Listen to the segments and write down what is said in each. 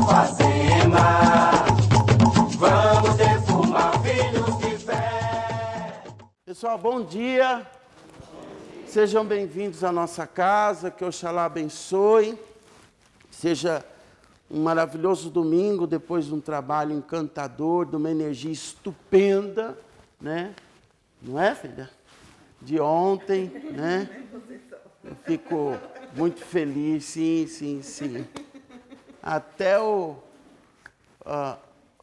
alfazema. Vamos defumar, filhos de fé. Pessoal, bom dia. Sejam bem-vindos à nossa casa, que Oxalá abençoe. Seja um maravilhoso domingo, depois de um trabalho encantador, de uma energia estupenda, né? Não é, filha? De ontem, né? Eu fico muito feliz, sim. Até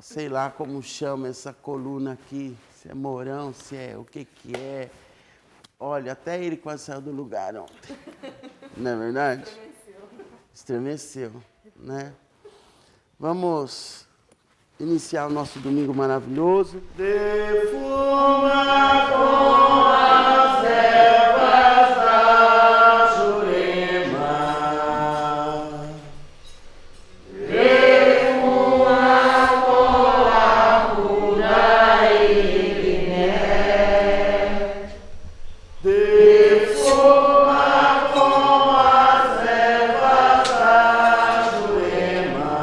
sei lá como chama essa coluna aqui, se é Mourão, se é o que é. Olha, até ele quase saiu do lugar ontem. Não é verdade? Estremeceu, né? Vamos iniciar o nosso domingo maravilhoso. Defuma com as ervas da Jurema. Defuma com a ruda Iriné. Defuma com as ervas da Jurema.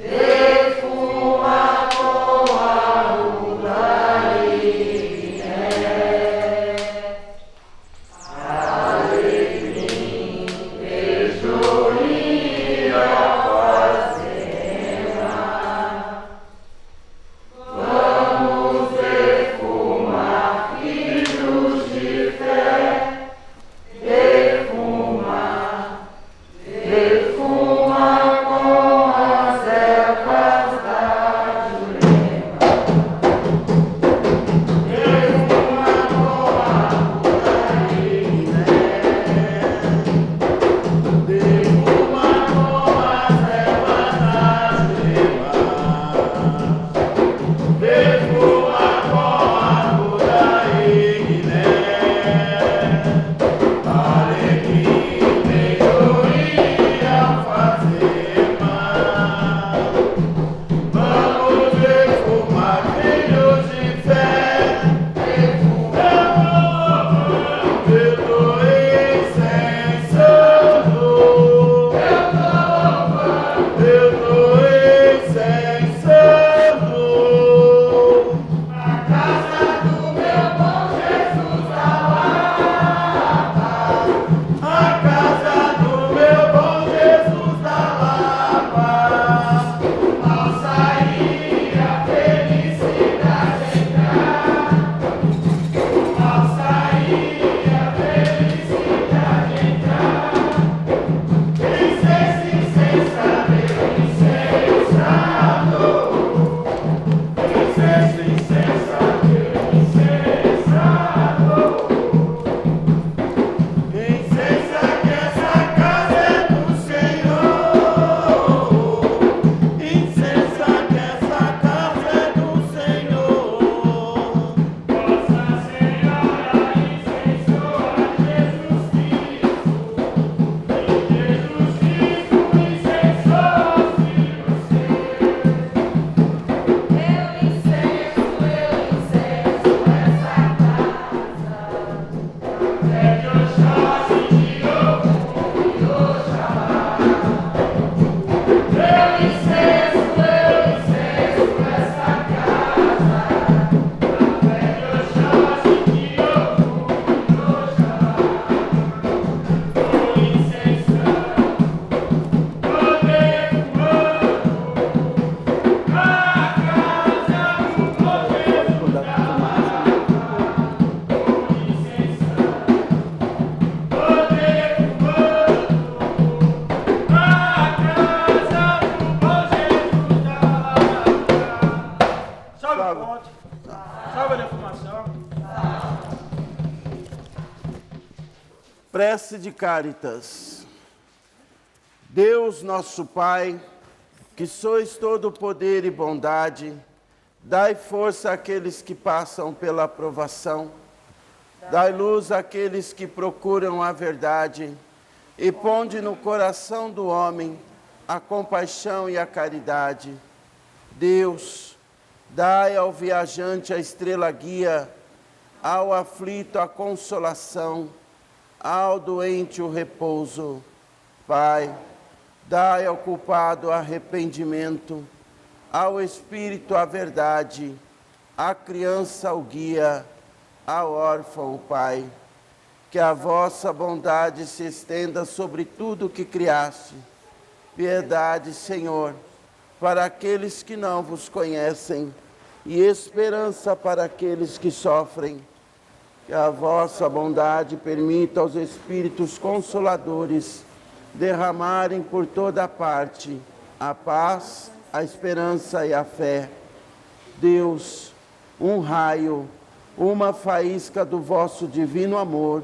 Defuma com a ruda Iriné. Alecrim, beijou-lhe alfazema. Vamos defumar, filhos de fé. Defuma, defuma com as ervas da Jurema. Defuma com a ruda Iriné. Defuma com as ervas da Jurema. Defuma com a ruda Iriné. Alecrim, beijou-lhe alfazema. Vamos defumar, filhos de fé. Eu tô incensando. Eu tô incensando. A casa do meu bom Jesus da Lapa. A casa do meu bom Jesus da Lapa. Ao sair a felicidade entrar. Ao sair a felicidade entrar. Incenso, incensado, incensado. Incenso, incensado, incensado. Incensa que essa casa é do Senhor. Incensa que essa casa é do Senhor. Nossa Senhora incensou a Jesus Cristo. E Jesus Cristo incensou os filhos seus. Eu incenso essa casa. É de Oxóssi, de Ogum e Oxalá. Eu incenso essa casa. É de Oxóssi, de Ogum e Oxalá. Vou incensando, vou defumando a casa do bom Jesus da Lapa. Vou incensando, vou defumando a casa do bom Jesus da Lapa. Salve a fonte, salve a defumação. Prece de Cáritas. Deus nosso Pai, que sois todo poder e bondade, dai força àqueles que passam pela provação, dai luz àqueles que procuram a verdade, e ponde no coração do homem a compaixão e a caridade. Deus, dai ao viajante a estrela guia, ao aflito a consolação, ao doente o repouso. Pai, Dai ao culpado arrependimento, ao espírito a verdade, à criança o guia, ao órfão o pai. Que a vossa bondade se estenda sobre tudo o que criaste. Piedade, Senhor, para aqueles que não vos conhecem, e esperança para aqueles que sofrem. Que a vossa bondade permita aos Espíritos Consoladores derramarem por toda parte a paz, a esperança e a fé. Deus, um raio, uma faísca do vosso divino amor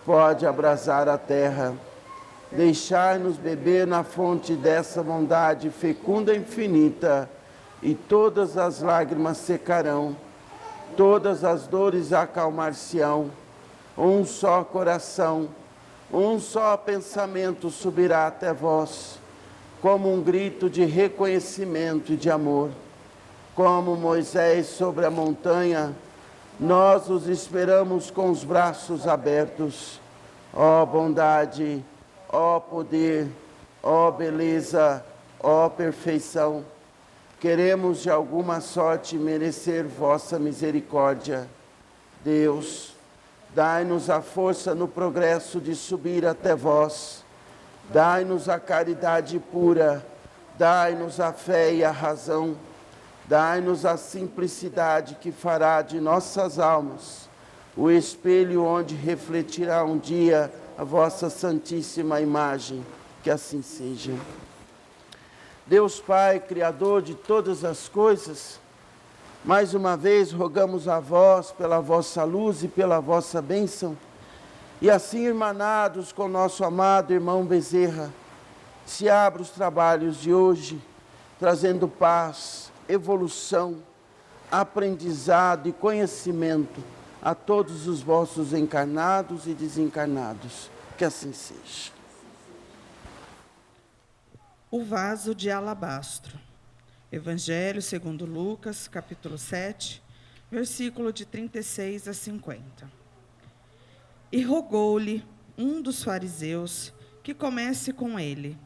pode abrasar a terra. Deixai-nos beber na fonte dessa bondade fecunda e infinita, e todas as lágrimas secarão, todas as dores acalmar-se-ão. Um só coração, um só pensamento subirá até vós, como um grito de reconhecimento e de amor. Como Moisés sobre a montanha, nós os esperamos com os braços abertos. Ó bondade, ó poder, ó beleza, ó perfeição, queremos de alguma sorte merecer vossa misericórdia. Deus, dai-nos a força no progresso de subir até vós. Dai-nos a caridade pura, dai-nos a fé e a razão. Dai-nos a simplicidade que fará de nossas almas o espelho onde refletirá um dia a vossa santíssima imagem. Que assim seja. Deus Pai, Criador de todas as coisas, mais uma vez rogamos a vós pela vossa luz e pela vossa bênção, e assim, irmanados com nosso amado irmão Bezerra, se abra os trabalhos de hoje, trazendo paz, evolução, aprendizado e conhecimento a todos os vossos encarnados e desencarnados. Que assim seja. O vaso de alabastro. Evangelho segundo Lucas, capítulo 7, versículo de 36 a 50. E rogou-lhe um dos fariseus que comesse com ele.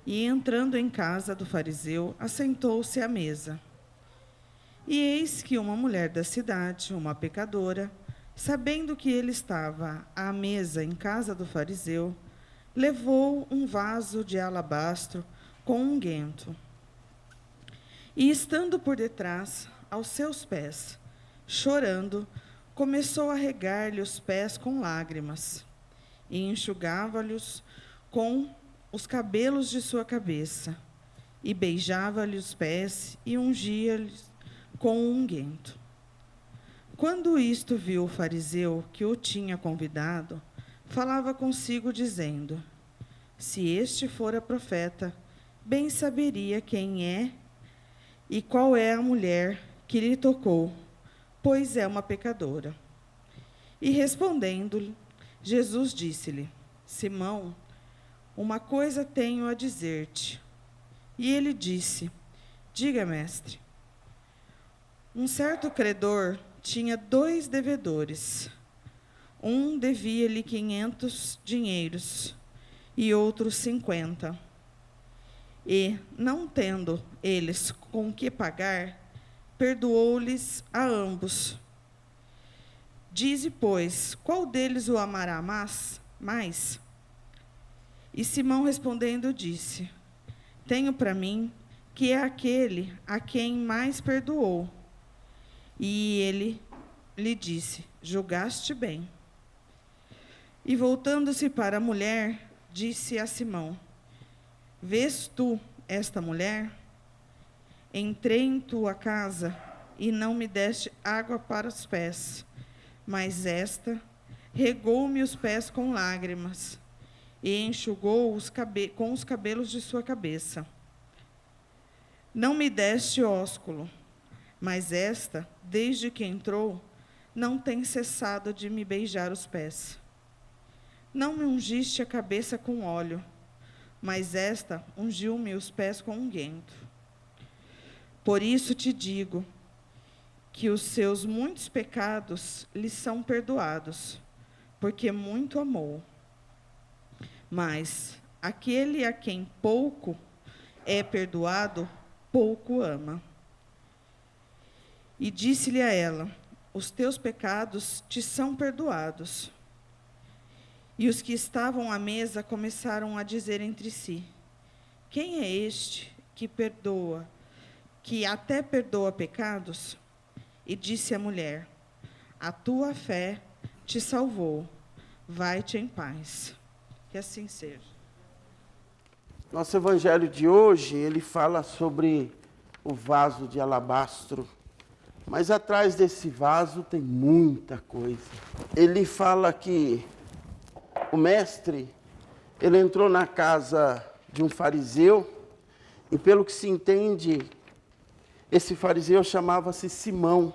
E entrando em casa do fariseu, assentou-se à mesa. E eis que uma mulher da cidade, uma pecadora, sabendo que ele estava à mesa em casa do fariseu, levou um vaso de alabastro com unguento. E estando por detrás, aos seus pés, chorando, começou a regar-lhe os pés com lágrimas, e enxugava-lhes com os cabelos de sua cabeça, e beijava-lhe os pés, e ungia-lhes com um unguento. Quando isto viu o fariseu que o tinha convidado, falava consigo, dizendo: se este fora profeta, bem saberia quem é e qual é a mulher que lhe tocou, pois é uma pecadora. E respondendo-lhe, Jesus disse-lhe: Simão, uma coisa tenho a dizer-te. E ele disse: diga, mestre. Um certo credor tinha 2 devedores. Um devia-lhe 500 dinheiros e outro 50. E, não tendo eles com que pagar, perdoou-lhes a ambos. Dize, pois, qual deles o amará mais? E Simão respondendo disse: tenho para mim que é aquele a quem mais perdoou. E ele lhe disse: julgaste bem. E voltando-se para a mulher, disse a Simão: vês tu esta mulher? Entrei em tua casa e não me deste água para os pés, mas regou-me os pés com lágrimas e enxugou com os cabelos de sua cabeça. Não me deste ósculo, mas desde que entrou, não tem cessado de me beijar os pés. Não me ungiste a cabeça com óleo, mas ungiu-me os pés com unguento. Por isso te digo que os seus muitos pecados lhe são perdoados, porque muito amou. Mas aquele a quem pouco é perdoado, pouco ama. E disse-lhe a ela: os teus pecados te são perdoados. E os que estavam à mesa começaram a dizer entre si: quem é este que perdoa, que até perdoa pecados? E disse a mulher: a tua fé te salvou, vai-te em paz. Que assim seja. Nosso evangelho de hoje, ele fala sobre o vaso de alabastro. Mas atrás desse vaso tem muita coisa. Ele fala que o mestre, ele entrou na casa de um fariseu, e pelo que se entende, esse fariseu chamava-se Simão.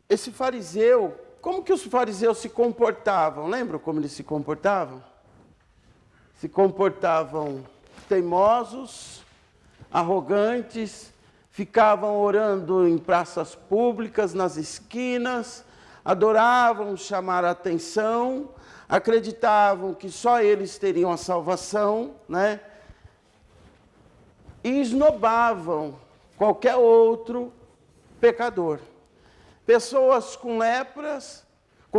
Esse fariseu, como que os fariseus se comportavam? Lembram como eles se comportavam? Se comportavam teimosos, arrogantes, ficavam orando em praças públicas, nas esquinas, adoravam chamar a atenção, acreditavam que só eles teriam a salvação, né? E esnobavam qualquer outro pecador. Pessoas com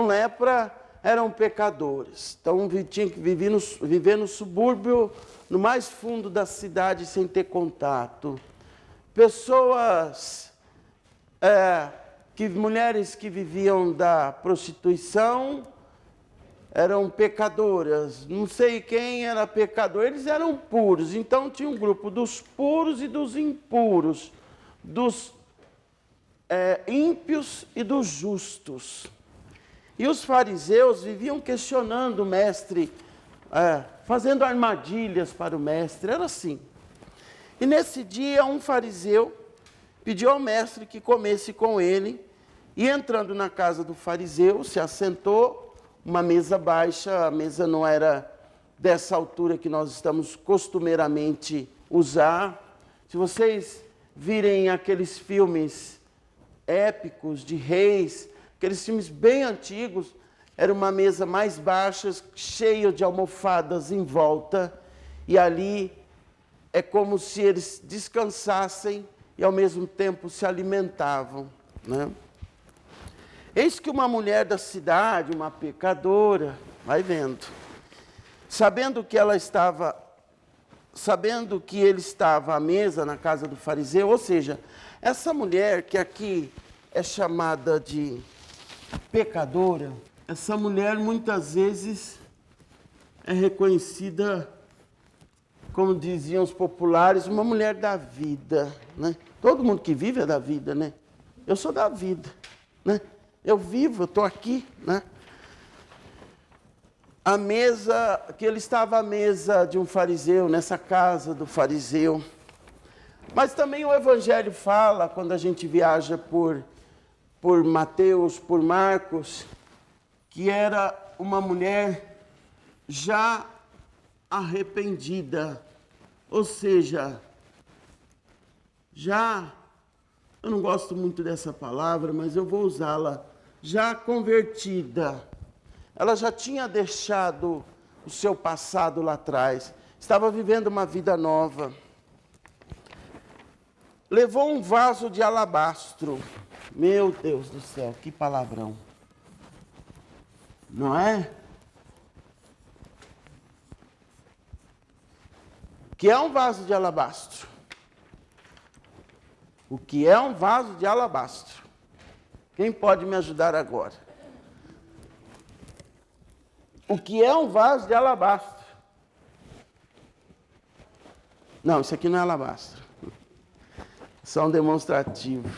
lepra eram pecadores. Então tinham que viver no subúrbio, no mais fundo da cidade, sem ter contato. Pessoas, mulheres que viviam da prostituição, eram pecadoras. Não sei quem era pecador, eles eram puros. Então tinha um grupo dos puros e dos impuros, dos ímpios e dos justos. E os fariseus viviam questionando o mestre, fazendo armadilhas para o mestre, era assim. E nesse dia um fariseu pediu ao mestre que comesse com ele, e entrando na casa do fariseu, se assentou, uma mesa baixa, a mesa não era dessa altura que nós estamos costumeiramente usar. Se vocês virem aqueles filmes épicos de reis, aqueles filmes bem antigos, era uma mesa mais baixa, cheia de almofadas em volta, e ali é como se eles descansassem e ao mesmo tempo se alimentavam, né? Eis que uma mulher da cidade, uma pecadora, vai vendo, sabendo que ele estava à mesa na casa do fariseu, ou seja, essa mulher que aqui é chamada de pecadora, essa mulher muitas vezes é reconhecida, como diziam os populares, uma mulher da vida, né? Todo mundo que vive é da vida, né? Eu sou da vida, né? Eu vivo, eu estou aqui, né? A mesa, que ele estava à mesa de um fariseu, nessa casa do fariseu. Mas também o Evangelho fala, quando a gente viaja por Mateus, por Marcos, que era uma mulher já arrependida, ou seja, eu não gosto muito dessa palavra, mas eu vou usá-la, já convertida. Ela já tinha deixado o seu passado lá atrás, estava vivendo uma vida nova. Levou um vaso de alabastro. Meu Deus do céu, que palavrão. Não é? O que é um vaso de alabastro? O que é um vaso de alabastro? Quem pode me ajudar agora? O que é um vaso de alabastro? Não, isso aqui não é alabastro. Só um demonstrativo.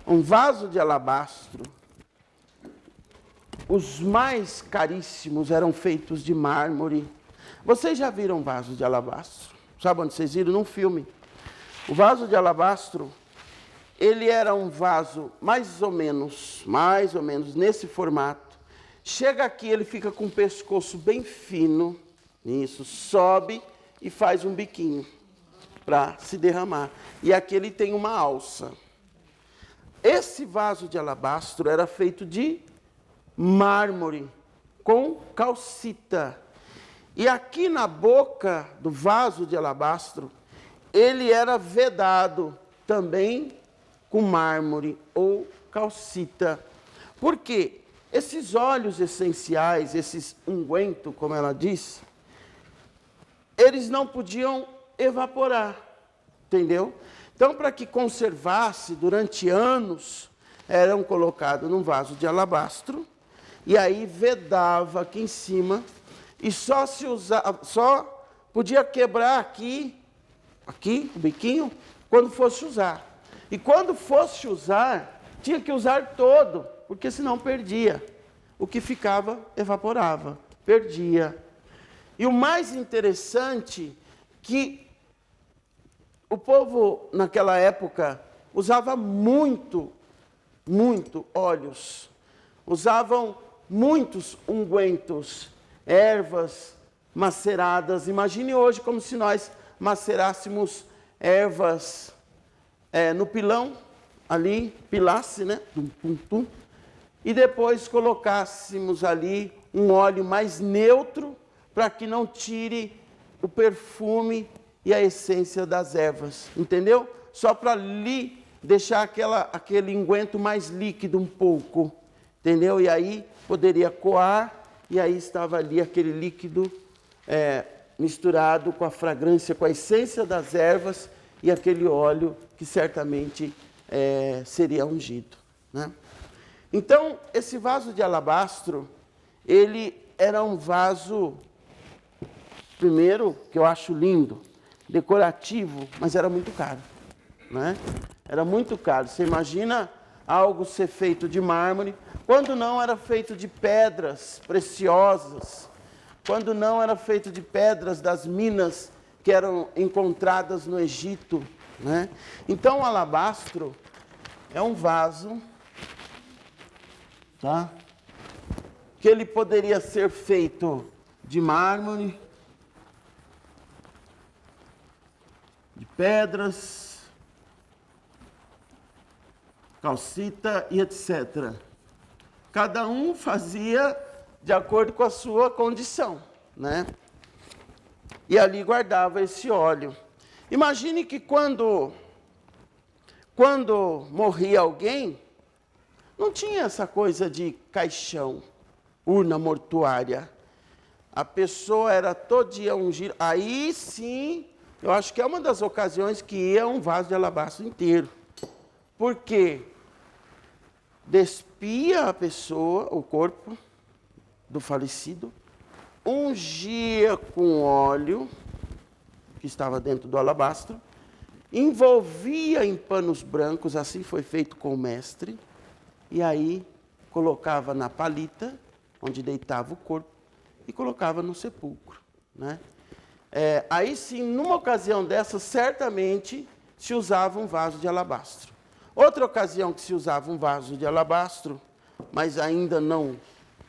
Um vaso de alabastro, os mais caríssimos eram feitos de mármore. Vocês já viram um vaso de alabastro? Sabe onde vocês viram? Num filme. O vaso de alabastro, ele era um vaso mais ou menos nesse formato. Chega aqui, ele fica com o pescoço bem fino, isso, sobe e faz um biquinho para se derramar. E aqui ele tem uma alça. Esse vaso de alabastro era feito de mármore. com calcita. E aqui na boca do vaso de alabastro, ele era vedado também com mármore ou calcita. Por quê? Esses óleos essenciais, esses ungüentos, como ela disse, eles não podiam evaporar, entendeu? Então, para que conservasse durante anos, eram colocados num vaso de alabastro, e aí vedava aqui em cima, e só podia quebrar aqui, o biquinho, quando fosse usar. E quando fosse usar, tinha que usar todo, porque senão perdia. O que ficava, evaporava, perdia. E o mais interessante, que o povo, naquela época, usava muito óleos. Usavam muitos ungüentos, ervas maceradas. Imagine hoje como se nós macerássemos ervas no pilão, ali, pilasse, né? E depois colocássemos ali um óleo mais neutro, para que não tire o perfume e a essência das ervas, entendeu? Só para ali deixar aquele unguento mais líquido um pouco, entendeu? E aí poderia coar, e aí estava ali aquele líquido misturado com a fragrância, com a essência das ervas e aquele óleo que certamente seria ungido, né? Então, esse vaso de alabastro, ele era um vaso, primeiro, que eu acho lindo, decorativo, mas era muito caro, né? Era muito caro. Você imagina algo ser feito de mármore, quando não era feito de pedras preciosas, quando não era feito de pedras das minas que eram encontradas no Egito, né? Então, o alabastro é um vaso, tá? Que ele poderia ser feito de mármore, de pedras, calcita e etc. Cada um fazia de acordo com a sua condição, né? E ali guardava esse óleo. Imagine que quando morria alguém, não tinha essa coisa de caixão, urna mortuária. A pessoa era todo dia ungida. Aí sim, eu acho que é uma das ocasiões que ia um vaso de alabastro inteiro. Por quê? Despia a pessoa, o corpo do falecido, ungia com óleo, que estava dentro do alabastro, envolvia em panos brancos, assim foi feito com o mestre, e aí colocava na palita, onde deitava o corpo, e colocava no sepulcro, né? Aí sim, numa ocasião dessa, certamente se usava um vaso de alabastro. Outra ocasião que se usava um vaso de alabastro, mas ainda não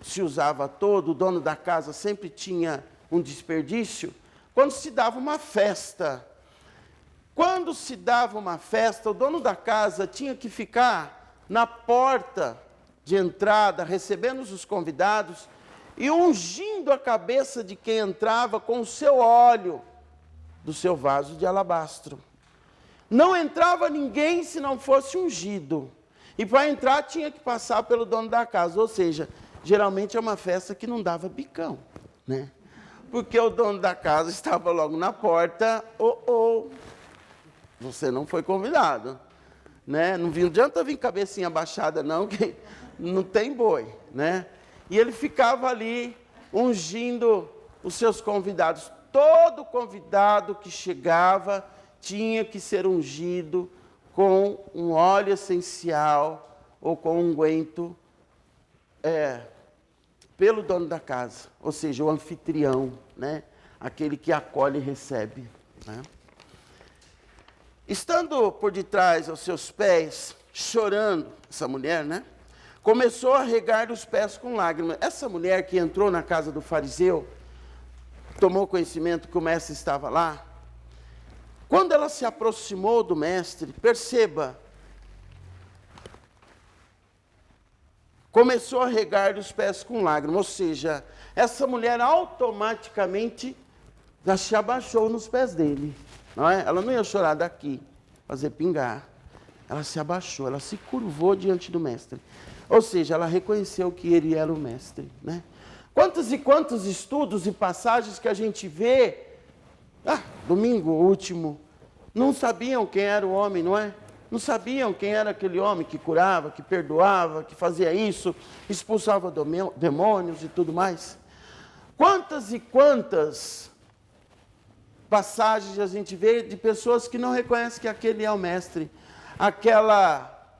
se usava todo, o dono da casa sempre tinha um desperdício, quando se dava uma festa. Quando se dava uma festa, o dono da casa tinha que ficar na porta de entrada, recebendo os convidados e ungindo a cabeça de quem entrava com o seu óleo do seu vaso de alabastro. Não entrava ninguém se não fosse ungido. E para entrar tinha que passar pelo dono da casa, ou seja, geralmente é uma festa que não dava bicão, né? Porque o dono da casa estava logo na porta, você não foi convidado, né? Não adianta vir cabecinha baixada não, que não tem boi, né? E ele ficava ali ungindo os seus convidados. Todo convidado que chegava tinha que ser ungido com um óleo essencial ou com um unguento pelo dono da casa, ou seja, o anfitrião, né? Aquele que acolhe e recebe, né? Estando por detrás aos seus pés, chorando, essa mulher, né? Começou a regar os pés com lágrimas. Essa mulher que entrou na casa do fariseu, tomou conhecimento que o mestre estava lá. Quando ela se aproximou do mestre, perceba, começou a regar os pés com lágrimas. Ou seja, essa mulher automaticamente já se abaixou nos pés dele. Não é? Ela não ia chorar daqui, fazer pingar. Ela se abaixou, ela se curvou diante do mestre. Ou seja, ela reconheceu que ele era o mestre. Né? Quantos e quantos estudos e passagens que a gente vê, domingo último, não sabiam quem era o homem, não é? Não sabiam quem era aquele homem que curava, que perdoava, que fazia isso, expulsava demônios e tudo mais. Quantas e quantas passagens a gente vê de pessoas que não reconhecem que aquele é o mestre. Aquela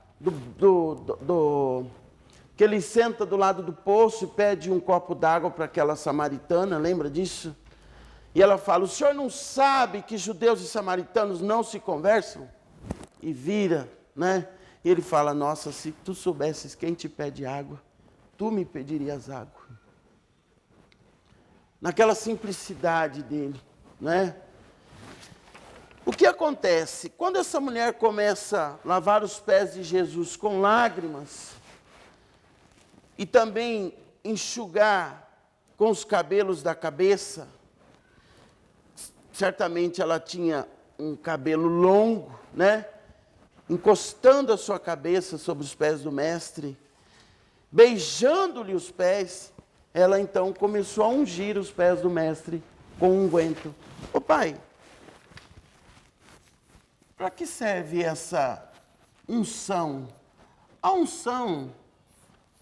que ele senta do lado do poço e pede um copo d'água para aquela samaritana, lembra disso? E ela fala, o senhor não sabe que judeus e samaritanos não se conversam? E vira, né? E ele fala, nossa, se tu soubesses quem te pede água, tu me pedirias água. Naquela simplicidade dele, né? O que acontece? Quando essa mulher começa a lavar os pés de Jesus com lágrimas, e também enxugar com os cabelos da cabeça, certamente ela tinha um cabelo longo, né? Encostando a sua cabeça sobre os pés do mestre, beijando-lhe os pés, ela então começou a ungir os pés do mestre com unguento. Ô pai, para que serve essa unção? A unção,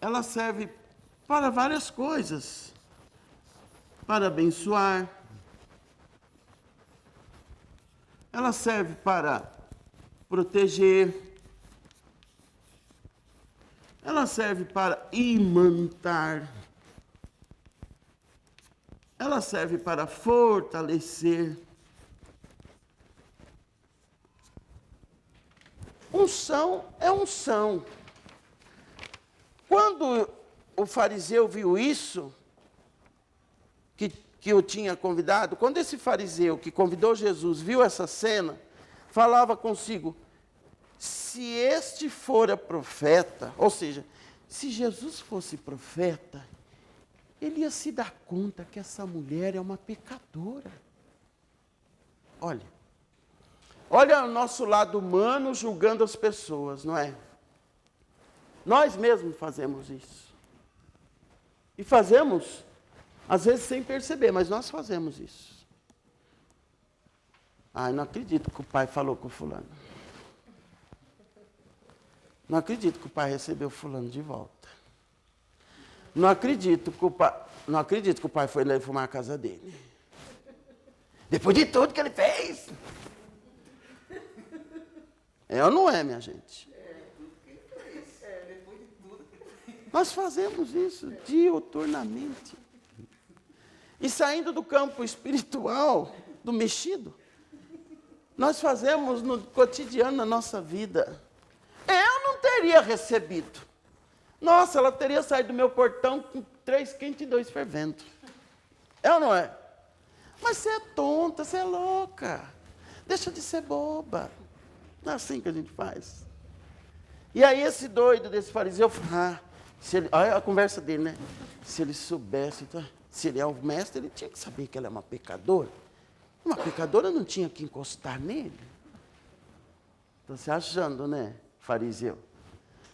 ela serve para várias coisas. Para abençoar. Ela serve para proteger. Ela serve para imantar. Ela serve para fortalecer. Unção é unção. Quando o fariseu viu isso, que eu tinha convidado, quando esse fariseu que convidou Jesus viu essa cena, falava consigo, se este fora profeta, ou seja, se Jesus fosse profeta, ele ia se dar conta que essa mulher é uma pecadora. Olha o nosso lado humano julgando as pessoas, não é? Nós mesmos fazemos isso. E fazemos, às vezes sem perceber, mas nós fazemos isso. Ai, não acredito que o pai falou com o fulano. Não acredito que o pai recebeu fulano de volta. Não acredito que o pai foi lá e fumar a casa dele. Depois de tudo que ele fez. É ou não é, minha gente? Nós fazemos isso diuturnamente. E saindo do campo espiritual, do mexido, nós fazemos no cotidiano, na nossa vida. Eu não teria recebido. Nossa, ela teria saído do meu portão com 3 quentes e 2 fervendo. É ou não é? Mas você é tonta, você é louca. Deixa de ser boba. Não é assim que a gente faz. E aí esse doido desse fariseu, olha a conversa dele, né? Se ele soubesse, se ele é o mestre, ele tinha que saber que ela é uma pecadora. Uma pecadora não tinha que encostar nele. Está se achando, né, fariseu?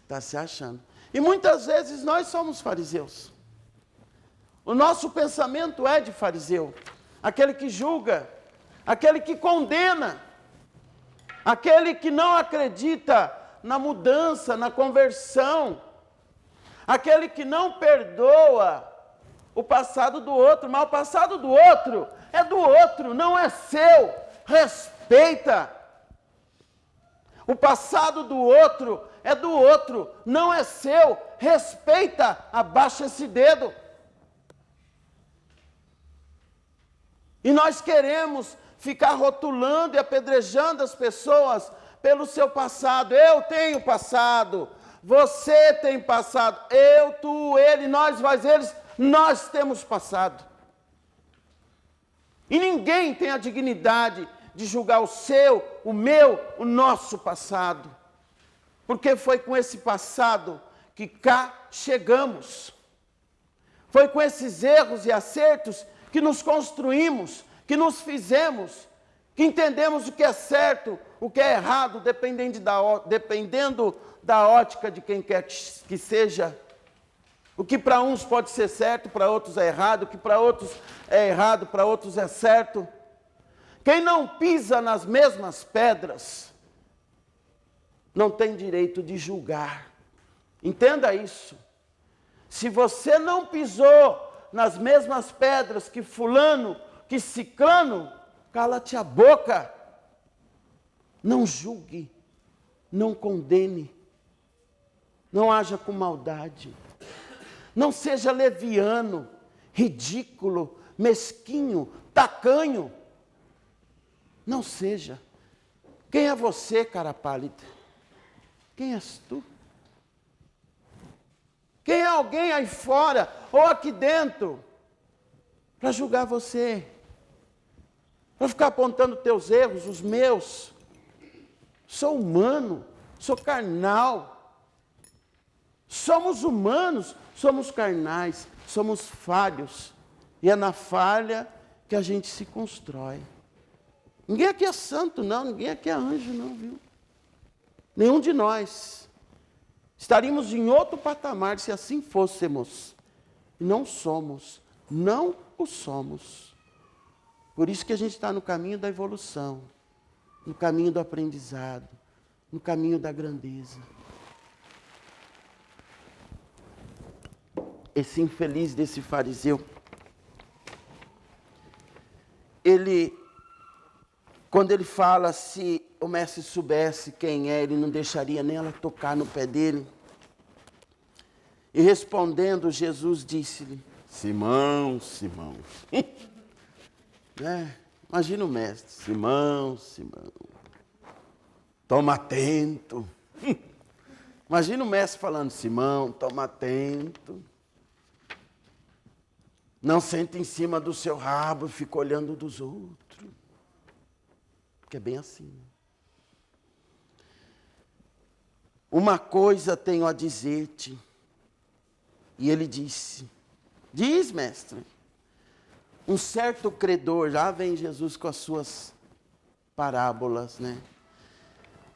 Está se achando. E muitas vezes nós somos fariseus. O nosso pensamento é de fariseu. Aquele que julga, aquele que condena, aquele que não acredita na mudança, na conversão, aquele que não perdoa o passado do outro, mas o passado do outro é do outro, não é seu. Respeita. O passado do outro é do outro, não é seu. Respeita, abaixa esse dedo. E nós queremos ficar rotulando e apedrejando as pessoas pelo seu passado. Eu tenho passado, você tem passado, eu, tu, ele, nós, vós, eles, nós temos passado. E ninguém tem a dignidade de julgar o seu, o meu, o nosso passado. Porque foi com esse passado que cá chegamos. Foi com esses erros e acertos que nos construímos, que nos fizemos, que entendemos o que é certo, o que é errado, dependendo da ótica de quem quer que seja. O que para uns pode ser certo, para outros é errado, o que para outros é errado, para outros é certo. Quem não pisa nas mesmas pedras, não tem direito de julgar. Entenda isso. Se você não pisou nas mesmas pedras que fulano, que ciclano, cala-te a boca. Não julgue, não condene, não haja com maldade. Não seja leviano, ridículo, mesquinho, tacanho. Não seja. Quem é você, cara pálida? Quem és tu? Quem é alguém aí fora ou aqui dentro para julgar você? Para ficar apontando teus erros, os meus? Sou humano, sou carnal. Somos humanos, somos carnais, somos falhos. E é na falha que a gente se constrói. Ninguém aqui é santo, não. Ninguém aqui é anjo, não, viu? Nenhum de nós. Estaríamos em outro patamar se assim fôssemos. E não somos. Não o somos. Por isso que a gente está no caminho da evolução. No caminho do aprendizado. No caminho da grandeza. Esse infeliz desse fariseu, quando ele fala, se o mestre soubesse quem é, ele não deixaria nem ela tocar no pé dele. E respondendo, Jesus disse-lhe, Simão, Simão. Imagina o mestre, Simão, Simão. Toma atento. Imagina o mestre falando, Simão, toma atento. Não senta em cima do seu rabo e fica olhando dos outros. Porque é bem assim. Uma coisa tenho a dizer-te. E ele disse, diz, mestre. Um certo credor, já vem Jesus com as suas parábolas, né?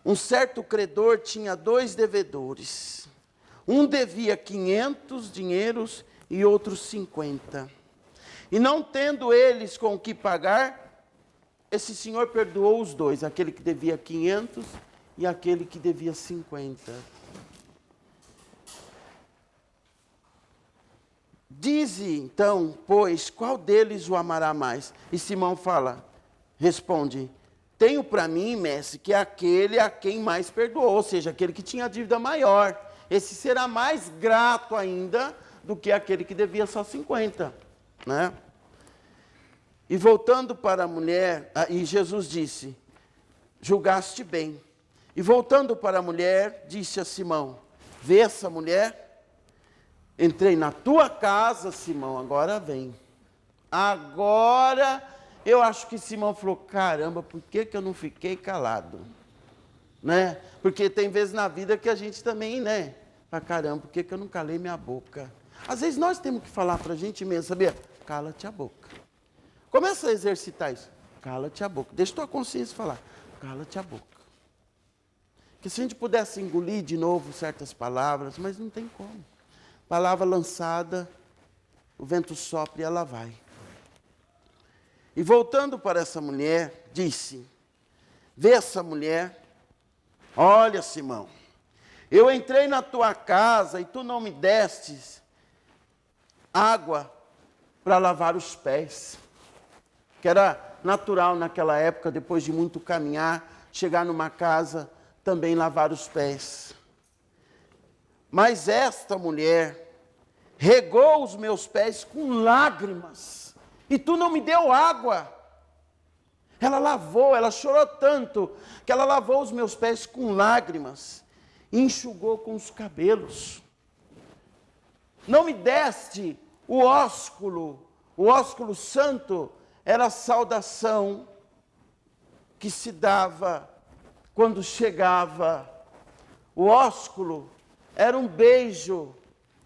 Um certo credor tinha 2 devedores. Um devia 500 dinheiros e outro 50. E não tendo eles com o que pagar, esse senhor perdoou os 2, aquele que devia 500 e aquele que devia 50. Dize então, pois, qual deles o amará mais? E Simão responde, tenho para mim, mestre, que é aquele a quem mais perdoou, ou seja, aquele que tinha a dívida maior. Esse será mais grato ainda do que aquele que devia só 50, né? E voltando para a mulher, e Jesus disse, julgaste bem. E voltando para a mulher, disse a Simão, vê essa mulher? Entrei na tua casa, Simão, agora vem. Agora, eu acho que Simão falou, caramba, por que eu não fiquei calado? Né? Porque tem vezes na vida que a gente também, né? Ah, caramba, por que eu não calei minha boca? Às vezes nós temos que falar para a gente mesmo, sabia? Cala-te a boca. Começa a exercitar isso. Cala-te a boca. Deixa tua consciência falar. Cala-te a boca. Que se a gente pudesse engolir de novo certas palavras, mas não tem como. Palavra lançada, o vento sopra e ela vai. E voltando para essa mulher, disse, vê essa mulher, olha, Simão, eu entrei na tua casa e tu não me destes água para lavar os pés. Que era natural naquela época, depois de muito caminhar, chegar numa casa, também lavar os pés. Mas esta mulher regou os meus pés com lágrimas, e tu não me deu água. Ela lavou, ela chorou tanto, que ela lavou os meus pés com lágrimas, e enxugou com os cabelos. Não me deste o ósculo santo, era a saudação que se dava quando chegava. O ósculo era um beijo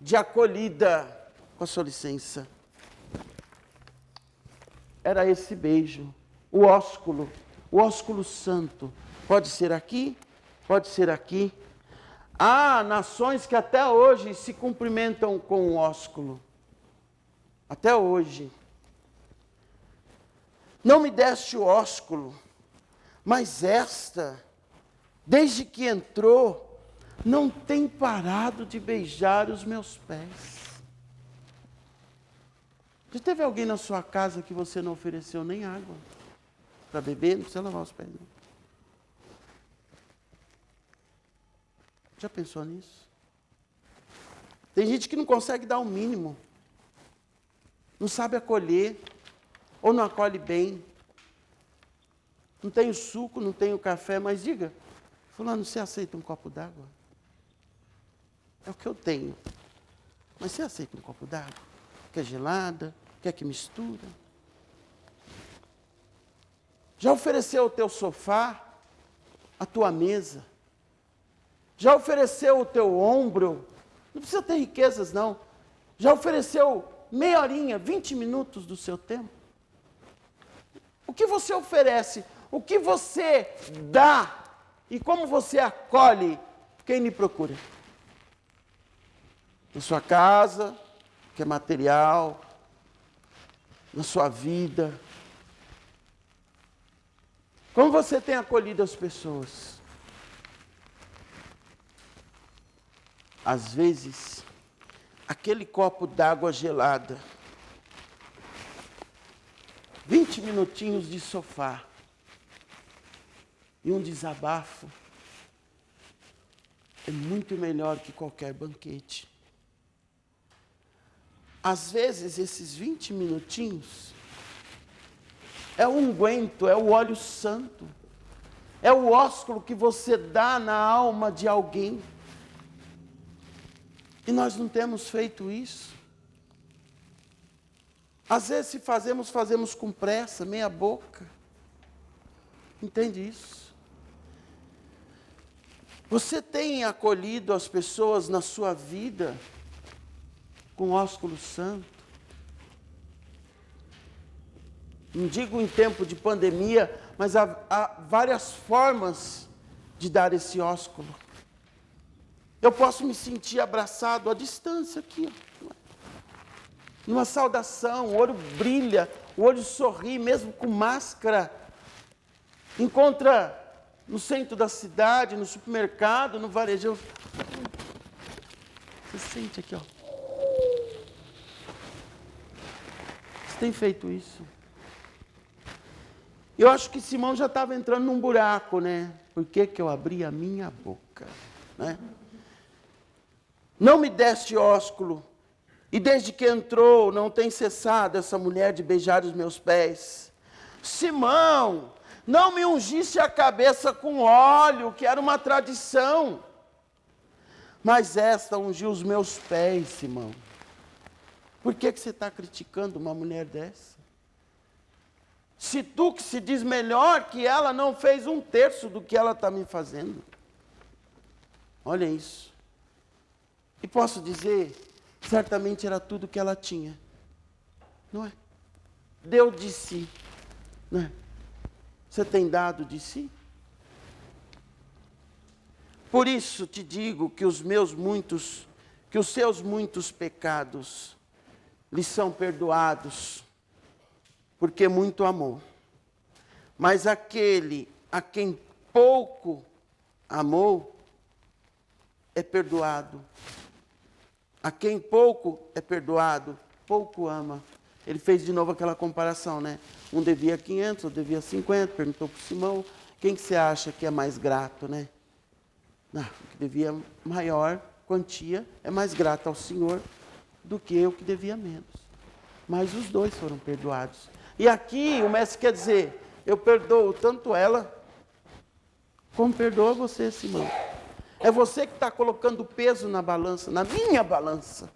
de acolhida, com a sua licença, era esse beijo, o ósculo santo. Pode ser aqui, pode ser aqui. Há nações que até hoje se cumprimentam com o ósculo. Até hoje. Não me deste o ósculo, mas esta, desde que entrou, não tem parado de beijar os meus pés. Já teve alguém na sua casa que você não ofereceu nem água para beber? Não precisa lavar os pés, não. Já pensou nisso? Tem gente que não consegue dar o mínimo. Não sabe acolher, ou não acolhe bem. Não tem o suco, não tem o café, mas diga, fulano, você aceita um copo d'água? É o que eu tenho. Mas você aceita um copo d'água? Quer gelada? Quer que mistura? Já ofereceu o teu sofá? A tua mesa? Já ofereceu o teu ombro? Não precisa ter riquezas, não. Já ofereceu meia horinha, 20 minutos do seu tempo? O que você oferece? O que você dá? E como você acolhe quem lhe procura? Na sua casa, que é material, na sua vida. Como você tem acolhido as pessoas? Às vezes, aquele copo d'água gelada, 20 minutinhos de sofá e um desabafo é muito melhor que qualquer banquete. Às vezes, esses 20 minutinhos é o unguento, é o óleo santo, é o ósculo que você dá na alma de alguém. E nós não temos feito isso. Às vezes, se fazemos, fazemos com pressa, meia boca. Entende isso? Você tem acolhido as pessoas na sua vida com ósculo santo? Não digo em tempo de pandemia, mas há várias formas de dar esse ósculo. Eu posso me sentir abraçado à distância aqui, ó. Numa saudação, o olho brilha, o olho sorri, mesmo com máscara. Encontra no centro da cidade, no supermercado, no varejo. Você sente aqui, ó. Você tem feito isso? Eu acho que Simão já estava entrando num buraco, né? Por que que eu abri a minha boca, né? Não me deste ósculo, e desde que entrou, não tem cessado essa mulher de beijar os meus pés. Simão, não me ungiste a cabeça com óleo, que era uma tradição, mas esta ungiu os meus pés, Simão. Por que que você está criticando uma mulher dessa? Se tu que se diz melhor que ela não fez 1/3 do que ela está me fazendo. Olha isso. E posso dizer, certamente era tudo que ela tinha. Não é? Deu de si. Não é? Você tem dado de si? Por isso te digo que os seus muitos pecados lhe são perdoados, porque muito amou. Mas aquele a quem pouco amou, é perdoado. A quem pouco é perdoado, pouco ama. Ele fez de novo aquela comparação, né? Um devia 500, outro devia 50, perguntou para o Simão, quem que você acha que é mais grato, né? Não, o que devia maior quantia é mais grato ao Senhor do que eu que devia menos. Mas os dois foram perdoados. E aqui o mestre quer dizer, eu perdoo tanto ela, como perdoa você, Simão. É você que está colocando peso na balança, na minha balança.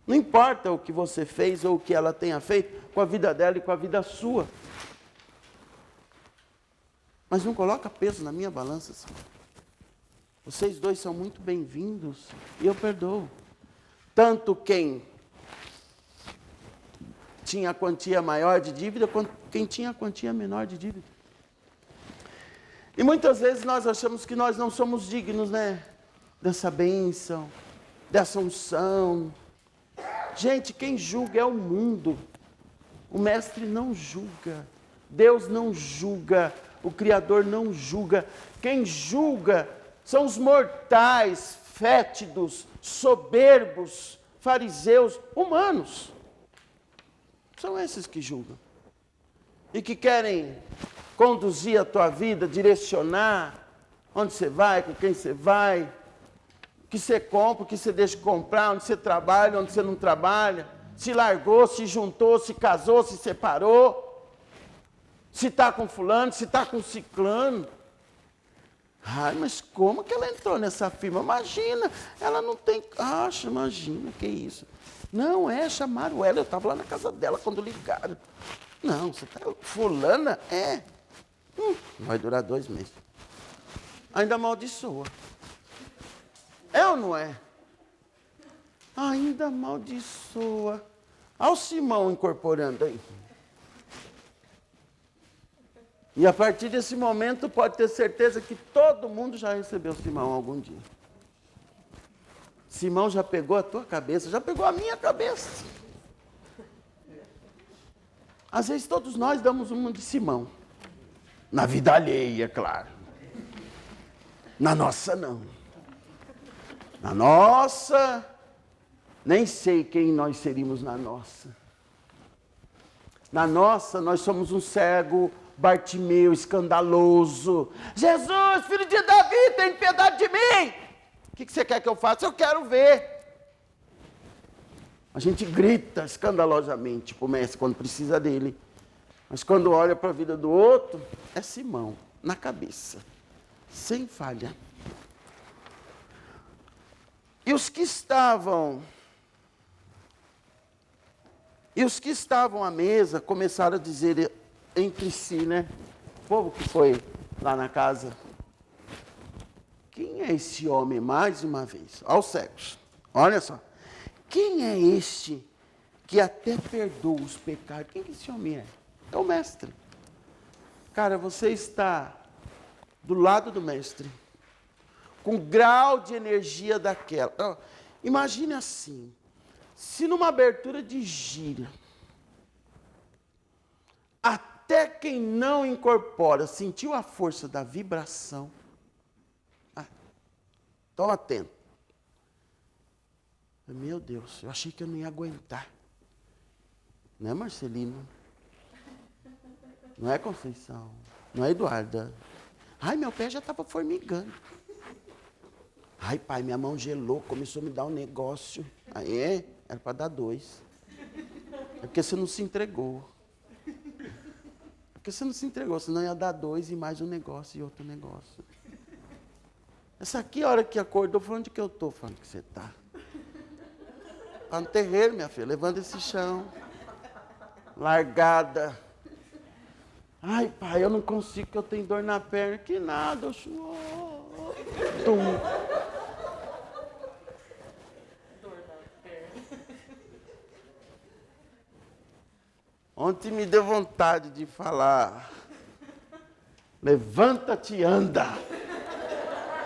Não importa o que você fez ou o que ela tenha feito com a vida dela e com a vida sua. Mas não coloca peso na minha balança, Simão. Vocês dois são muito bem-vindos e eu perdoo. Tanto quem tinha a quantia maior de dívida, quanto quem tinha a quantia menor de dívida. E muitas vezes nós achamos que nós não somos dignos, né? Dessa bênção, dessa unção. Gente, quem julga é o mundo. O mestre não julga. Deus não julga. O Criador não julga. Quem julga são os mortais, fétidos, soberbos, fariseus, humanos. São esses que julgam. E que querem conduzir a tua vida, direcionar onde você vai, com quem você vai, o que você compra, o que você deixa de comprar, onde você trabalha, onde você não trabalha, se largou, se juntou, se casou, se separou, se está com fulano, se está com ciclano. Ai, mas como que ela entrou nessa firma? Imagina, ela não tem... imagina, que isso. Não, chamaram ela, eu estava lá na casa dela quando ligaram. Não, você está... Fulana? Vai durar 2 meses. Ainda amaldiçoa. É ou não é? Ainda amaldiçoa. Olha o Simão incorporando aí. E a partir desse momento, pode ter certeza que todo mundo já recebeu Simão algum dia. Simão já pegou a tua cabeça, já pegou a minha cabeça. Às vezes todos nós damos uma de Simão. Na vida alheia, claro. Na nossa, não. Na nossa, nem sei quem nós seríamos na nossa. Na nossa, nós somos um cego Bartimeu, escandaloso. Jesus, filho de Davi, tem piedade de mim. O que você quer que eu faça? Eu quero ver. A gente grita escandalosamente para o mestre quando precisa dele. Mas quando olha para a vida do outro, é Simão, na cabeça, sem falha. E os que estavam à mesa começaram a dizer entre si, né? O povo que foi lá na casa. Quem é esse homem, mais uma vez? Aos cegos. Olha só. Quem é este que até perdoa os pecados? Quem que esse homem é? É o mestre. Cara, você está do lado do mestre, com grau de energia daquela. Imagine assim, se numa abertura de gira, até quem não incorpora sentiu a força da vibração. Estão atento. Meu Deus, eu achei que eu não ia aguentar. Não é Marcelino? Não é Conceição? Não é Eduarda? Ai, meu pé já estava formigando. Ai, pai, minha mão gelou, começou a me dar um negócio. Aí era para dar 2. É porque você não se entregou. Porque você não se entregou, senão ia dar 2 e mais um negócio e outro negócio. Essa aqui, a hora que acordou, falando onde que eu estou? Falando que você está. Está no terreiro, minha filha, levando esse chão. Largada. Ai, pai, eu não consigo, que eu tenho dor na perna. Que nada, eu choro. Dor na perna. Ontem me deu vontade de falar. Levanta-te e anda.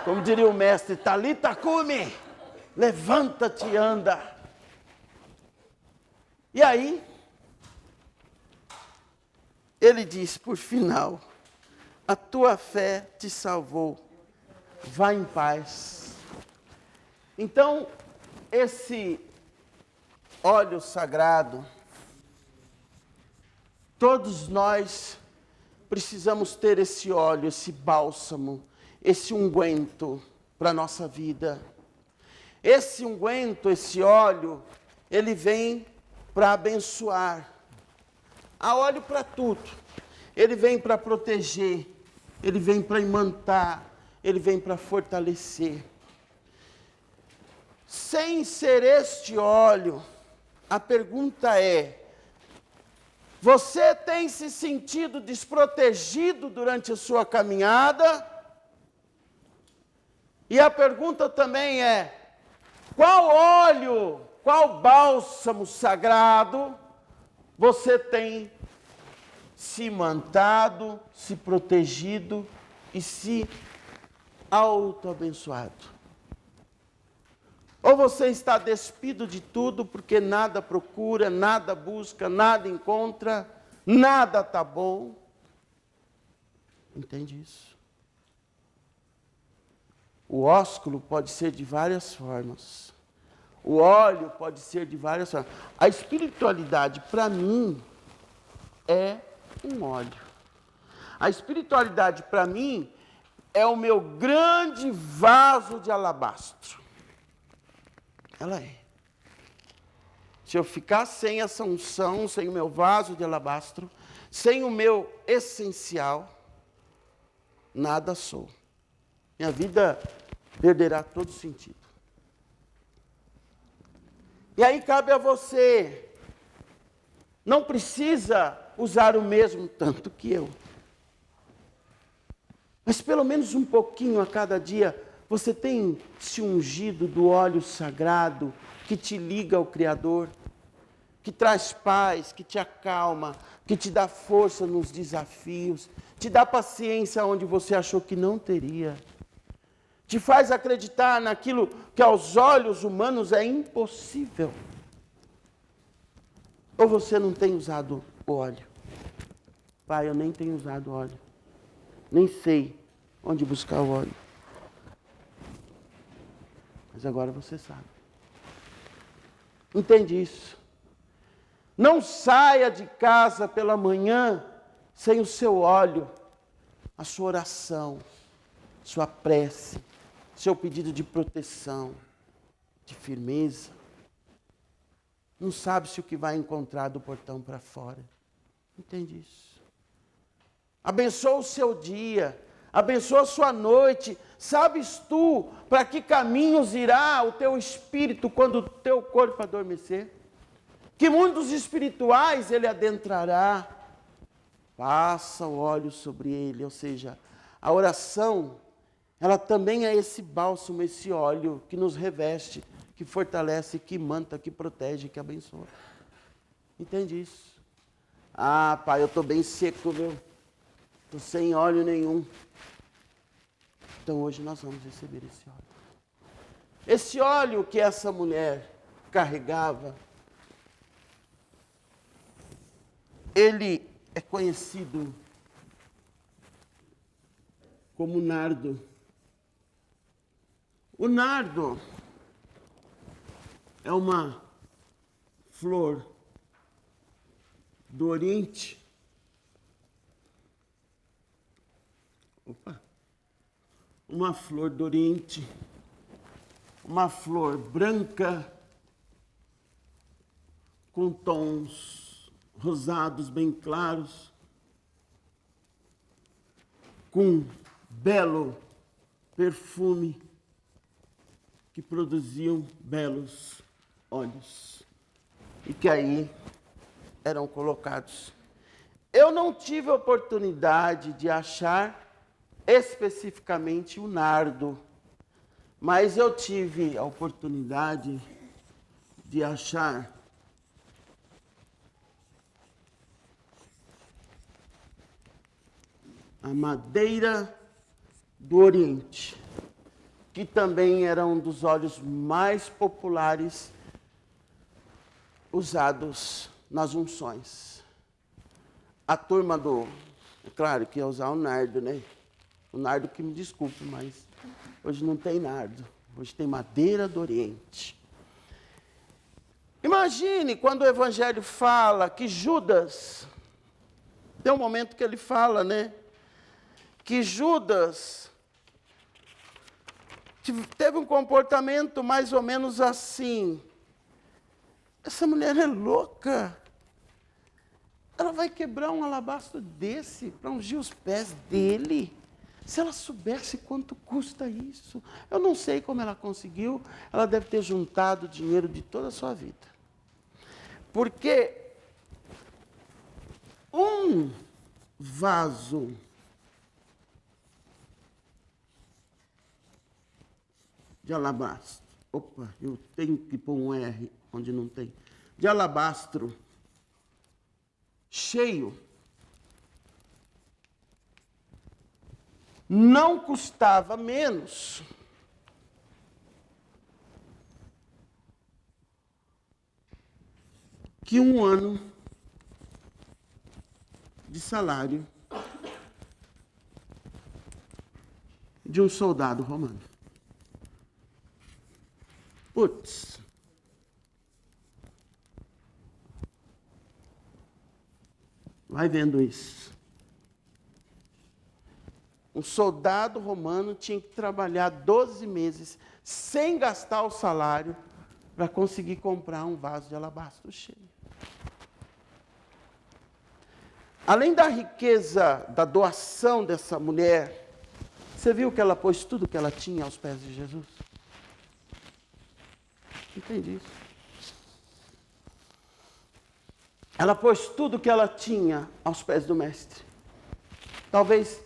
Como diria o mestre, Talita Cumi. Levanta-te e anda. E aí, ele diz, por final, a tua fé te salvou, vá em paz. Então, esse óleo sagrado, todos nós precisamos ter esse óleo, esse bálsamo, esse unguento para a nossa vida. Esse unguento, esse óleo, ele vem para abençoar. Há óleo para tudo. Ele vem para proteger, ele vem para imantar, ele vem para fortalecer. Sem ser este óleo, a pergunta é: você tem se sentido desprotegido durante a sua caminhada? E a pergunta também é: qual óleo, qual bálsamo sagrado você tem se imantado, se protegido e se auto-abençoado? Ou você está despido de tudo porque nada procura, nada busca, nada encontra, nada está bom? Entende isso? O ósculo pode ser de várias formas. O óleo pode ser de várias formas. A espiritualidade, para mim, é um óleo. A espiritualidade, para mim, é o meu grande vaso de alabastro. Ela é. Se eu ficar sem essa unção, sem o meu vaso de alabastro, sem o meu essencial, nada sou. Minha vida perderá todo sentido. E aí cabe a você. Não precisa usar o mesmo tanto que eu. Mas pelo menos um pouquinho a cada dia, você tem se ungido do óleo sagrado que te liga ao Criador, que traz paz, que te acalma, que te dá força nos desafios, te dá paciência onde você achou que não teria, te faz acreditar naquilo que aos olhos humanos é impossível. Ou você não tem usado o óleo? Pai, eu nem tenho usado óleo, nem sei onde buscar o óleo. Mas agora você sabe. Entende isso? Não saia de casa pela manhã sem o seu óleo, a sua oração, sua prece, seu pedido de proteção, de firmeza. Não sabe se o que vai encontrar do portão para fora. Entende isso? Abençoa o seu dia, abençoa a sua noite. Sabes tu para que caminhos irá o teu espírito quando o teu corpo adormecer? Que mundos espirituais ele adentrará? Passa o óleo sobre ele, ou seja, a oração, ela também é esse bálsamo, esse óleo que nos reveste, que fortalece, que manta, que protege, que abençoa. Entende isso? Ah, pai, eu estou bem seco, meu. Estou sem óleo nenhum. Então hoje nós vamos receber esse óleo. Esse óleo que essa mulher carregava, ele é conhecido como nardo. O nardo é uma flor do Oriente. Uma flor do Oriente, uma flor branca, com tons rosados bem claros, com belo perfume, que produziam belos óleos, e que aí eram colocados. Eu não tive a oportunidade de achar especificamente o nardo, mas eu tive a oportunidade de achar a madeira do Oriente, que também era um dos óleos mais populares usados nas unções. A turma é claro que ia usar o nardo, né? O nardo que me desculpe, mas hoje não tem nardo. Hoje tem madeira do Oriente. Imagine quando o Evangelho fala que Judas, tem um momento que ele fala, né? Que Judas teve um comportamento mais ou menos assim. Essa mulher é louca. Ela vai quebrar um alabastro desse para ungir os pés dele. Se ela soubesse quanto custa isso. Eu não sei como ela conseguiu. Ela deve ter juntado o dinheiro de toda a sua vida. Porque um vaso de alabastro. Opa, eu tenho que pôr um R onde não tem. De alabastro, cheio. Não custava menos que um ano de salário de um soldado romano. Putz. Vai vendo isso. Um soldado romano tinha que trabalhar 12 meses sem gastar o salário para conseguir comprar um vaso de alabastro cheio. Além da riqueza da doação dessa mulher, você viu que ela pôs tudo que ela tinha aos pés de Jesus? Entendi isso. Ela pôs tudo que ela tinha aos pés do mestre. Talvez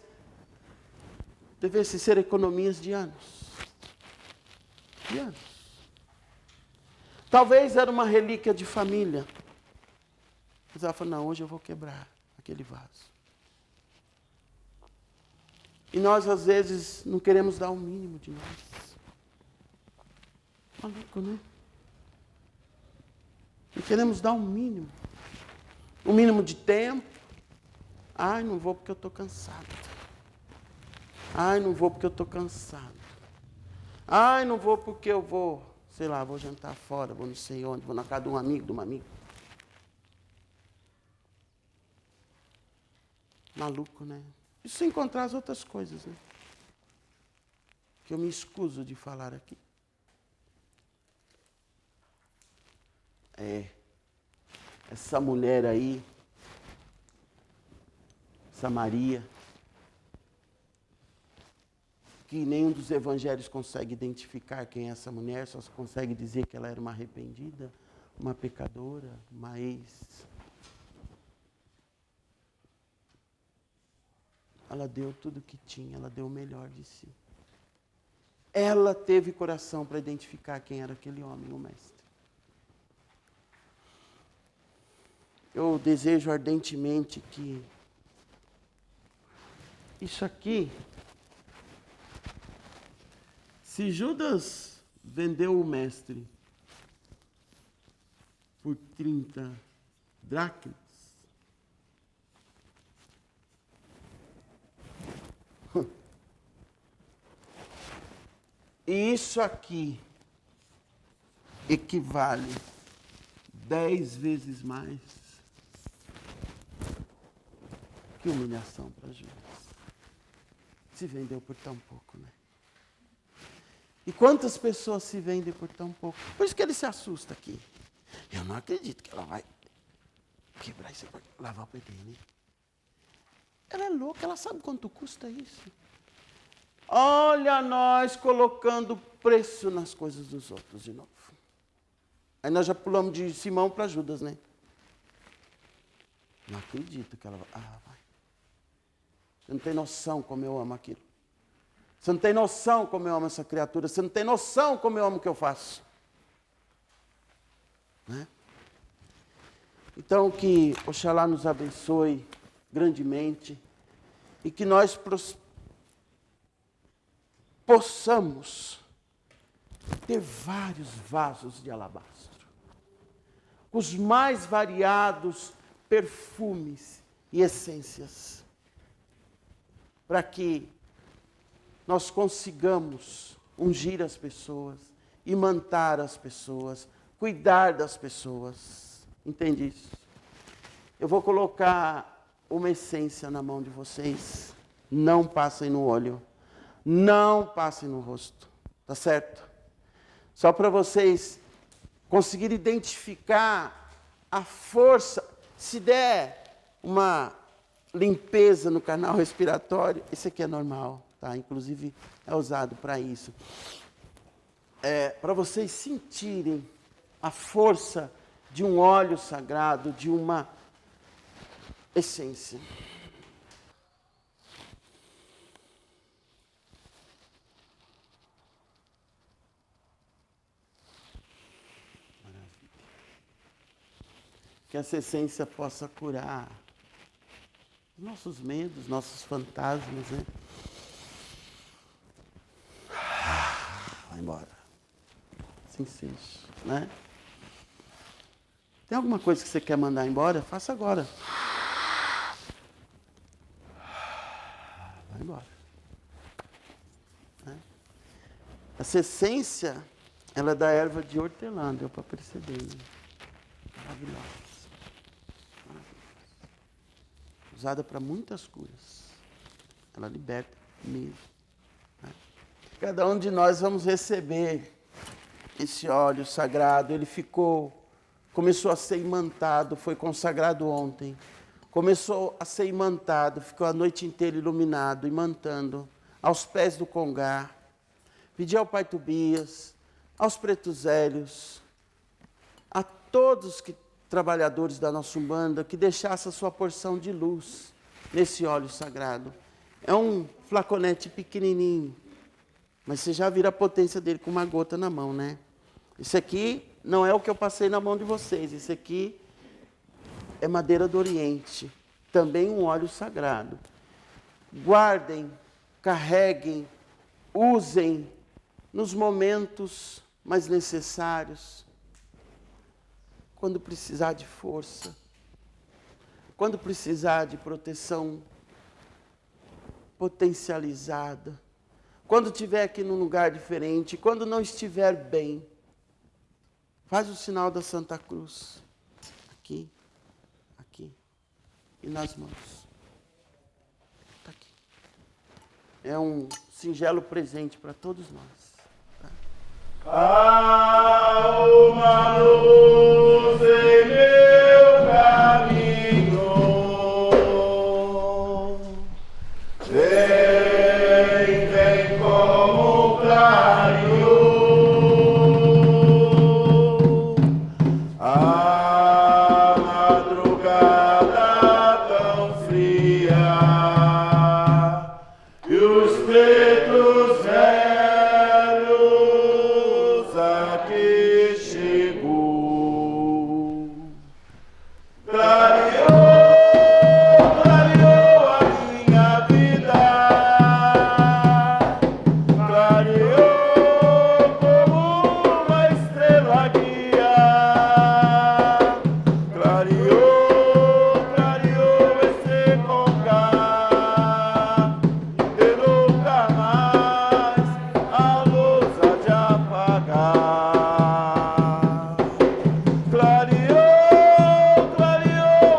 devesse ser economias de anos. De anos. Talvez era uma relíquia de família. Mas ela falou, não, hoje eu vou quebrar aquele vaso. E nós, às vezes, não queremos dar o mínimo de nós. Maluco, né? Não queremos dar o mínimo. O mínimo de tempo. Ai, não vou porque eu estou cansado. Ai, não vou porque eu estou cansado. Ai, não vou porque eu vou, sei lá, vou jantar fora, vou não sei onde, vou na casa de um amigo, de uma amiga. Maluco, né? Isso sem encontrar as outras coisas, né? Que eu me escuso de falar aqui. Essa mulher aí, essa Maria, que nenhum dos evangelhos consegue identificar quem é essa mulher, só consegue dizer que ela era uma arrependida, uma pecadora, uma ex. Ela deu tudo o que tinha, ela deu o melhor de si. Ela teve coração para identificar quem era aquele homem, o mestre. Eu desejo ardentemente que isso aqui, se Judas vendeu o mestre por 30 dracmas, e isso aqui equivale 10 vezes mais, que humilhação para Judas. Se vendeu por tão pouco, né? E quantas pessoas se vendem por tão pouco? Por isso que ele se assusta aqui. Eu não acredito que ela vai quebrar isso, lavar o pé dele. Ela é louca, ela sabe quanto custa isso. Olha nós colocando preço nas coisas dos outros de novo. Aí nós já pulamos de Simão para Judas, né? Não acredito que ela vai. Ah, vai. Você não tem noção como eu amo aquilo. Você não tem noção como eu amo essa criatura. Você não tem noção como eu amo o que eu faço. Né? Então, que Oxalá nos abençoe grandemente e que nós possamos ter vários vasos de alabastro, os mais variados perfumes e essências, para que nós consigamos ungir as pessoas, imantar as pessoas, cuidar das pessoas. Entende isso? Eu vou colocar uma essência na mão de vocês. Não passem no óleo. Não passem no rosto. Tá certo? Só para vocês conseguirem identificar a força. Se der uma limpeza no canal respiratório, esse aqui é normal. Tá? Inclusive, é usado para isso. Para vocês sentirem a força de um óleo sagrado, de uma essência. que essa essência possa curar os nossos medos, nossos fantasmas, né? Vai embora. Assim seja, né? Tem alguma coisa que você quer mandar embora? Faça agora. Vai embora. Né? Essa essência, ela é da erva de hortelã, deu para perceber. Né? Maravilhosa. Usada para muitas curas. Ela liberta mesmo. Né? Cada um de nós vamos receber esse óleo sagrado. Ele começou a ser imantado, foi consagrado ontem. Começou a ser imantado, ficou a noite inteira iluminado, imantando, aos pés do Congá. Pedi ao Pai Tobias, aos pretos velhos, a todos que trabalhadores da nossa Umbanda, que deixasse a sua porção de luz nesse óleo sagrado. É um flaconete pequenininho, mas você já vira a potência dele com uma gota na mão, né? Isso aqui não é o que eu passei na mão de vocês. Isso aqui é madeira do Oriente, também um óleo sagrado. Guardem, carreguem, usem nos momentos mais necessários. Quando precisar de força, quando precisar de proteção potencializada, quando estiver aqui num lugar diferente, quando não estiver bem, faz o sinal da Santa Cruz, aqui, aqui, e nas mãos. Está aqui. É um singelo presente para todos nós. Tá? Há uma luz em meu caminho, vem como um clareio. A madrugada tão fria e os pretos velhos aqui chegou. Clareou a minha vida, clareou como uma estrela guia, clareou esse Congá, e nunca mais a luz há de apagar. Clareou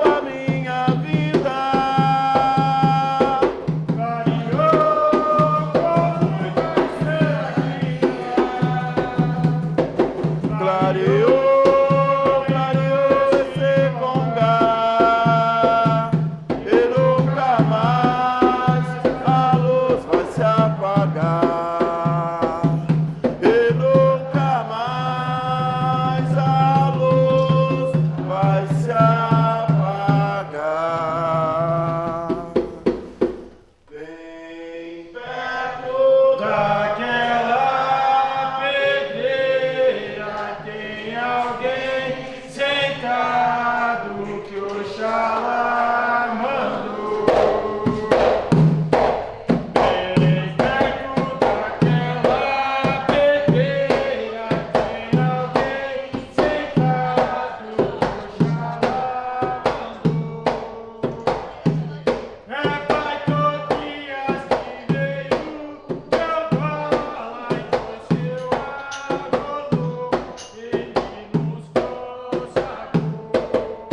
a minha vida, clareou como uma estrela guia, clareou esse Congá, e nunca mais a luz vai se apagar, e nunca mais a luz vai se apagar. Bem perto daquela pedreira tem alguém sentado que Oxalá mandou. Bem perto daquela pedreira tem alguém sentado que Oxalá mandou. É Pai Tobias que veio de Angola e trouxe o agolô, ele nos consagrou.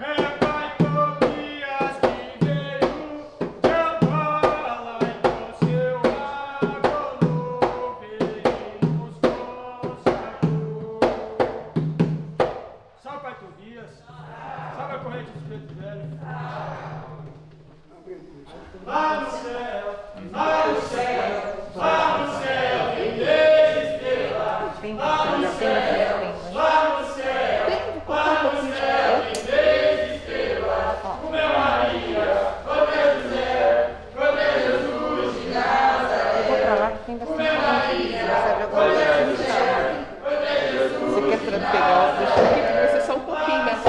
É Pai Tobias que veio de Angola e trouxe o agolô, ele nos consagrou. Salve Pai Tobias, salve a corrente dos pretos velhos. Lá no céu, lá no céu, lá no céu, tem três estrelas. Lá no céu, lá no céu, lá no céu, tem três estrelas. O meu Maria, o meu José, o meu Jesus de Nazaré. Eu vou pra lá que tem bastante gente. Você quer pegar o deixa aqui, porque vai ser só um pouquinho, né?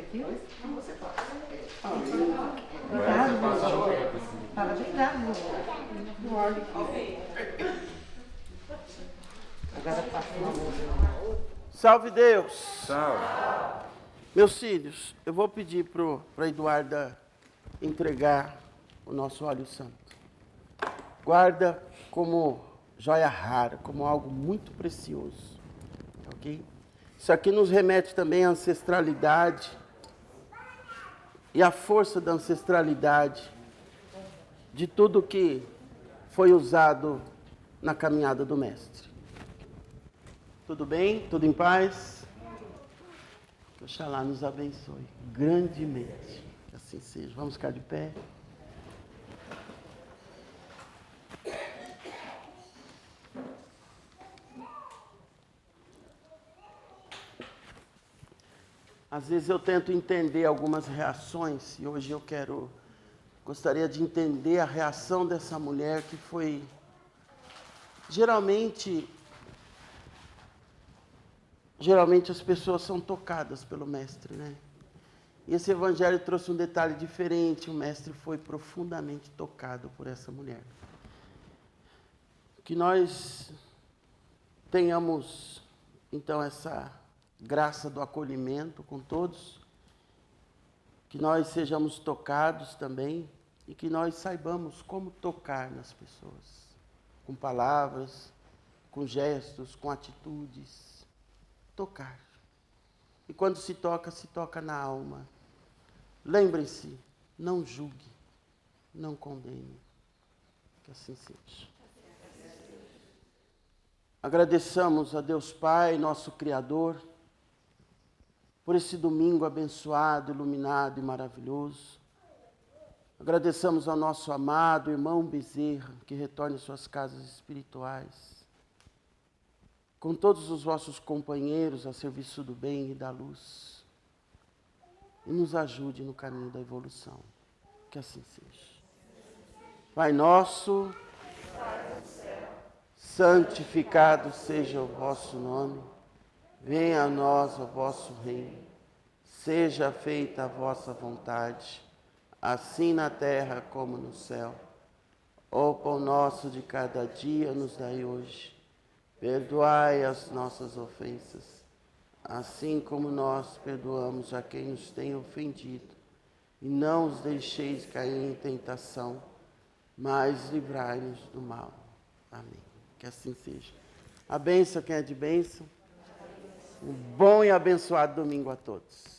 aqui? Não, você passa. Obrigado. Fala obrigado. Agora passa uma mão. Salve Deus! Salve. Meus filhos, eu vou pedir para a Eduarda entregar o nosso óleo santo. Guarda como joia rara, como algo muito precioso. Ok? Isso aqui nos remete também à ancestralidade e à força da ancestralidade de tudo que foi usado na caminhada do Mestre. Tudo bem? Tudo em paz? Que Oxalá nos abençoe grandemente. Que assim seja. Vamos ficar de pé. Às vezes eu tento entender algumas reações e hoje gostaria de entender a reação dessa mulher que foi geralmente as pessoas são tocadas pelo Mestre, né? E esse evangelho trouxe um detalhe diferente, o Mestre foi profundamente tocado por essa mulher. Que nós tenhamos, então, essa graça do acolhimento com todos, que nós sejamos tocados também e que nós saibamos como tocar nas pessoas, com palavras, com gestos, com atitudes. Tocar. E quando se toca na alma. Lembrem-se, não julgue, não condene. Que assim seja. Agradeçamos a Deus Pai, nosso Criador, por esse domingo abençoado, iluminado e maravilhoso. Agradeçamos ao nosso amado irmão Bezerra, que retorne às suas casas espirituais, com todos os vossos companheiros a serviço do bem e da luz, e nos ajude no caminho da evolução. Que assim seja. Pai nosso, santificado seja o vosso nome, venha a nós o vosso reino, seja feita a vossa vontade, assim na terra como no céu. O pão nosso de cada dia nos dai hoje. Perdoai as nossas ofensas, assim como nós perdoamos a quem nos tem ofendido. E não os deixeis cair em tentação, mas livrai-nos do mal. Amém. Que assim seja. A bênção, quem é de bênção? Um bom e abençoado domingo a todos.